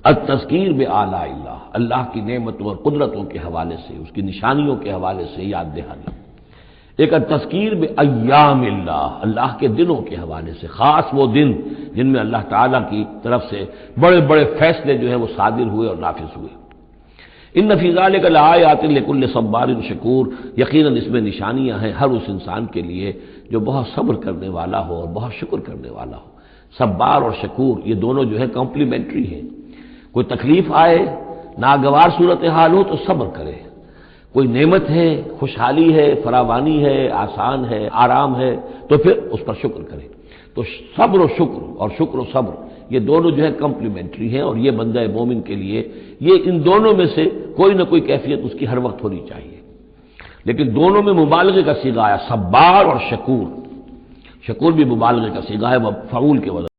التذکیر بآلاء اللہ، اللہ کی نعمتوں اور قدرتوں کے حوالے سے، اس کی نشانیوں کے حوالے سے یاد دہانی۔ ایک التذکیر بایام اللہ، اللہ کے دنوں کے حوالے سے، خاص وہ دن جن میں اللہ تعالیٰ کی طرف سے بڑے بڑے فیصلے جو ہیں وہ صادر ہوئے اور نافذ ہوئے۔ ان فی ذلک لآیات لکل صبار شکور، یقیناً اس میں نشانیاں ہیں ہر اس انسان کے لیے جو بہت صبر کرنے والا ہو اور بہت شکر کرنے والا ہو۔ صبار اور شکور یہ دونوں جو ہے کمپلیمنٹری ہیں۔ کوئی تکلیف آئے، ناگوار صورتحال ہو تو صبر کرے، کوئی نعمت ہے، خوشحالی ہے، فراوانی ہے، آسان ہے، آرام ہے تو پھر اس پر شکر کرے۔ تو صبر و شکر اور شکر و صبر یہ دونوں جو ہے کمپلیمنٹری ہیں، اور یہ بندہ مومن کے لیے یہ ان دونوں میں سے کوئی نہ کوئی کیفیت اس کی ہر وقت ہونی چاہیے۔ لیکن دونوں میں مبالغے کا صیغہ ہے، صبار اور شکور۔ شکور بھی مبالغے کا صیغہ ہے، فعول کے وزن